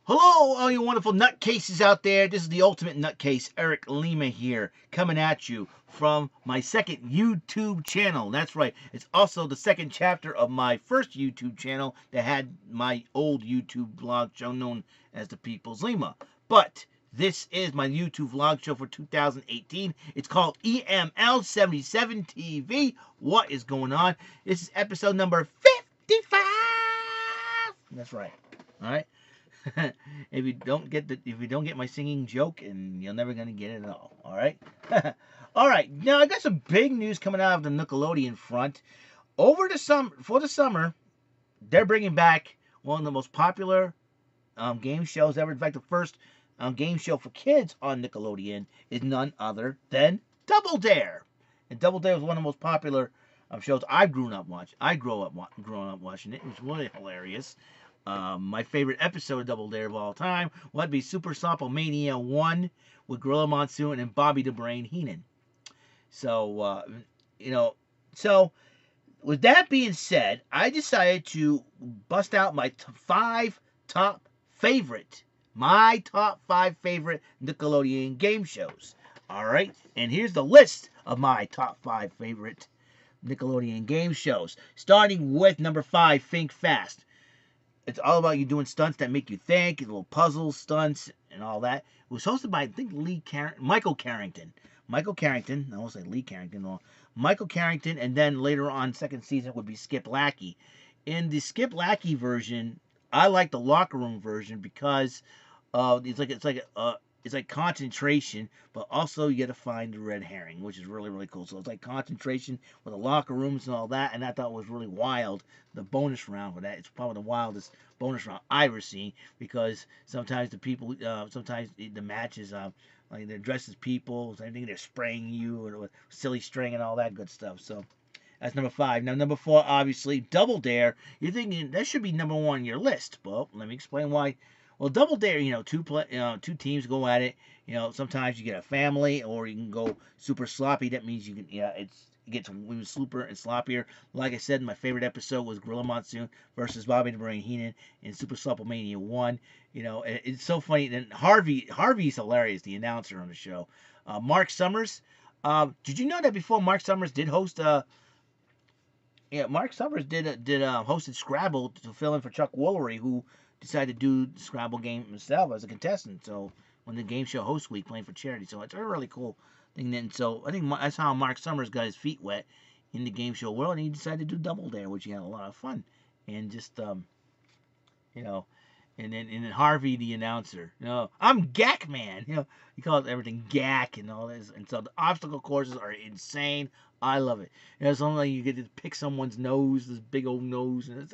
Hello, all you wonderful nutcases out there. This is the ultimate nutcase, Eric Lima here, coming at you from my second YouTube channel. That's right. It's also the second chapter of my first YouTube channel that had my old YouTube vlog show known as The People's Lima. But this is my YouTube vlog show for 2018. It's called EML77 TV. What is going on? This is episode number 55. That's right. All right. If you don't get my singing joke, and you're never gonna get it at all. All right. All right. Now I got some big news coming out of the Nickelodeon front. For the summer, they're bringing back one of the most popular game shows ever. In fact, the first game show for kids on Nickelodeon is none other than Double Dare. And Double Dare was one of the most popular shows I've grown up watching. Growing up watching it. It was really hilarious. My favorite episode of Double Dare of all time would be Super Sample Mania 1 with Gorilla Monsoon and Bobby the Brain Heenan. So, so with that being said, I decided to bust out my top 5 favorite Nickelodeon game shows. All right, and here's the list of my top 5 favorite Nickelodeon game shows. Starting with number 5, Fink Fast. It's all about you doing stunts that make you think, little puzzles, stunts, and all that. It was hosted by, I think, Michael Carrington. I won't say Lee Carrington, no. Michael Carrington, and then later on, second season would be Skip Lackey. In the Skip Lackey version, I like the locker room version because it's like concentration, but also you got to find the red herring, which is really, really cool. So it's like concentration with the locker rooms and all that, and I thought it was really wild. The bonus round for that, it's probably the wildest bonus round I've ever seen, because sometimes the matches, like they're dressed as people, so I think they're spraying you and with silly string and all that good stuff. So that's number 5. Now, number 4, obviously, Double Dare. You're thinking that should be number 1 on your list. Well, let me explain why. Well, Double Dare, two teams go at it. Sometimes you get a family, or you can go super sloppy. That means it gets super and sloppier. Like I said, my favorite episode was Gorilla Monsoon versus Bobby the Brain Heenan in Super Supple Mania 1. It's so funny. And Harvey's hilarious, the announcer on the show. Mark Summers. Did you know that before Mark Summers did host Mark Summers hosted Scrabble to fill in for Chuck Woolery, who decided to do the Scrabble game himself as a contestant. So when the game show host week, playing for charity. So it's a really cool thing. And so I think that's how Mark Summers got his feet wet in the game show world, and he decided to do Double Dare, which he had a lot of fun. And just and then Harvey, the announcer, I'm Gak Man. He calls everything Gak and all this. And so the obstacle courses are insane. I love it. It's only like you get to pick someone's nose, this big old nose, and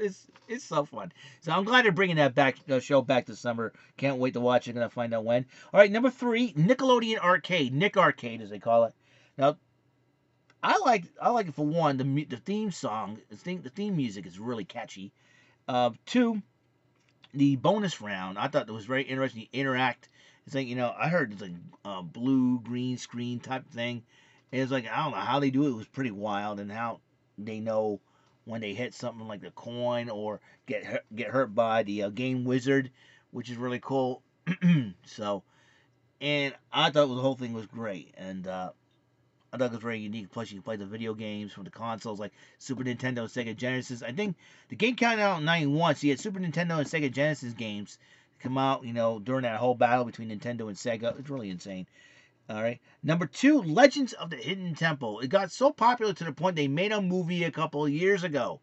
it's so fun. So I'm glad they're bringing that show back this summer. Can't wait to watch it. Gonna find out when. All right, number 3, Nickelodeon Arcade, Nick Arcade as they call it. Now, I like it for one. The theme song, the theme music is really catchy. 2. The bonus round, I thought it was very interesting to interact. It's like, I heard it's like a blue, green screen type thing. And it's like, I don't know how they do it. It was pretty wild, and how they know when they hit something like the coin or get hurt by the game wizard, which is really cool. So, and I thought the whole thing was great. And I thought it was very unique. Plus, you can play the video games from the consoles like Super Nintendo, Sega Genesis. I think the game came out in 91, so you had Super Nintendo and Sega Genesis games come out, during that whole battle between Nintendo and Sega. It's really insane. All right. Number 2, Legends of the Hidden Temple. It got so popular to the point they made a movie a couple of years ago.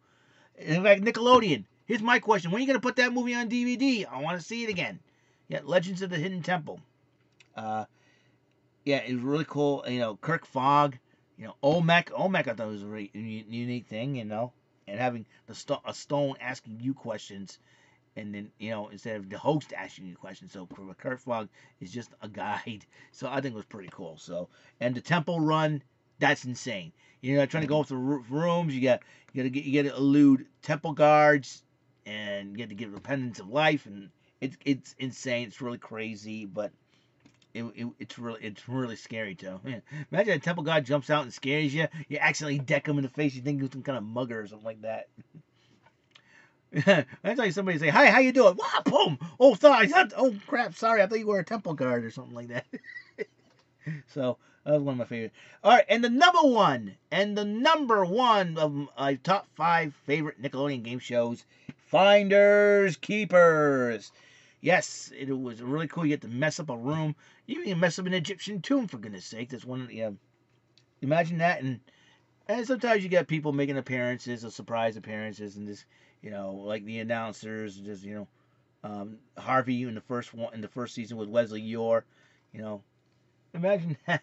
In fact, Nickelodeon, here's my question. When are you going to put that movie on DVD? I want to see it again. Yeah, Legends of the Hidden Temple. Yeah, it was really cool. Kirk Fogg, Olmec. Olmec, I thought was a really unique thing, and having a stone asking you questions, and then, instead of the host asking you questions. So Kirk Fogg is just a guide. So I think it was pretty cool. So, and the temple run, that's insane. Trying to go through rooms, you got to elude temple guards, and you get to get repentance of life, and it's insane. It's really crazy, but it's really scary too. Man, imagine a temple guard jumps out and scares you. You accidentally deck him in the face. You think he's some kind of mugger or something like that. That's like somebody say, "Hi, how you doing?" Wow, boom. Oh, sorry. Oh, crap. Sorry, I thought you were a temple guard or something like that. So that was one of my favorites. All right, and the number one of my top 5 favorite Nickelodeon game shows, Finders Keepers. Yes, it was really cool. You get to mess up a room. You can mess up an Egyptian tomb, for goodness sake. That's one of the, imagine that. And sometimes you get people making appearances or surprise appearances, and just, like the announcers, just, Harvey in the first season with Wesley Yore, you know, imagine that.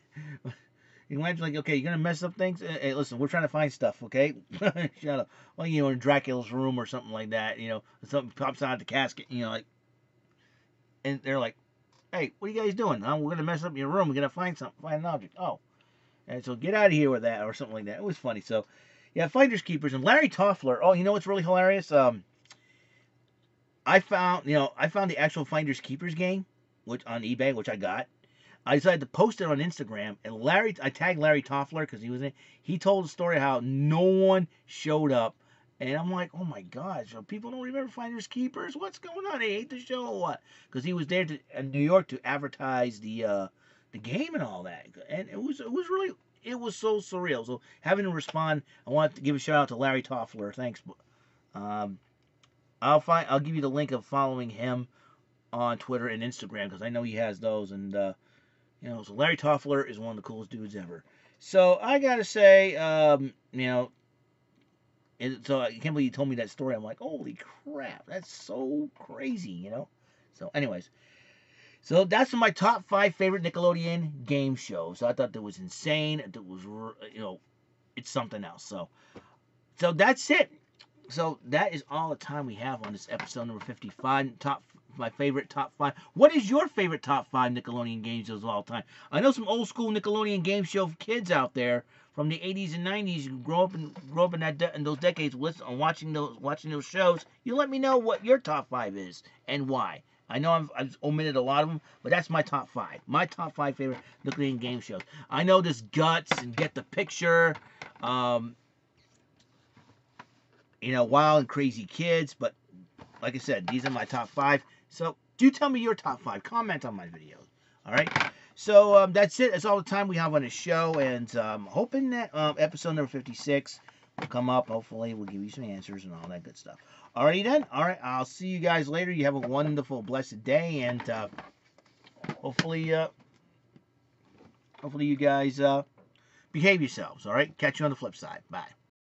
Imagine, like, okay, you're gonna mess up things. Hey, listen, we're trying to find stuff, okay? Shut up. Like, in Dracula's room or something like that. Something pops out of the casket. Like, and they're like, "Hey, what are you guys doing? We're gonna mess up your room. We're gonna find something, find an object." Oh, and so get out of here with that or something like that. It was funny. So, yeah, Finders Keepers and Larry Toffler. Oh, you know what's really hilarious? I found the actual Finders Keepers game, which on eBay, which I got. I decided to post it on Instagram, and I tagged Larry Toffler because he was in. He told the story how no one showed up, and I'm like, oh my gosh, people don't remember Finders Keepers. What's going on? They hate the show or what? Because he was there in New York to advertise the game and all that, and it was so surreal. So having to respond, I want to give a shout out to Larry Toffler. Thanks. Um, I'll give you the link of following him on Twitter and Instagram because I know he has those. And so Larry Toffler is one of the coolest dudes ever. So I gotta say, so I can't believe you told me that story. I'm like, holy crap, that's so crazy. So, anyways, so that's my top 5 favorite Nickelodeon game shows. I thought that was insane. It was, it's something else. So that's it. So that is all the time we have on this episode number 55. My favorite top 5. What is your favorite top 5 Nickelodeon game shows of all time? I know some old school Nickelodeon game show kids out there from the 80s and 90s who grew up in those decades watching those shows. You let me know what your top 5 is and why. I know I've omitted a lot of them, but that's my top 5. My top 5 favorite Nickelodeon game shows. I know there's Guts and Get the Picture. Wild and Crazy Kids, but like I said, these are my top 5. So do tell me your top 5. Comment on my videos. All right. So that's it. That's all the time we have on the show, and hoping that episode number 56 will come up. Hopefully, we'll give you some answers and all that good stuff. Alrighty then. All right. I'll see you guys later. You have a wonderful, blessed day, and hopefully you guys behave yourselves. All right. Catch you on the flip side. Bye.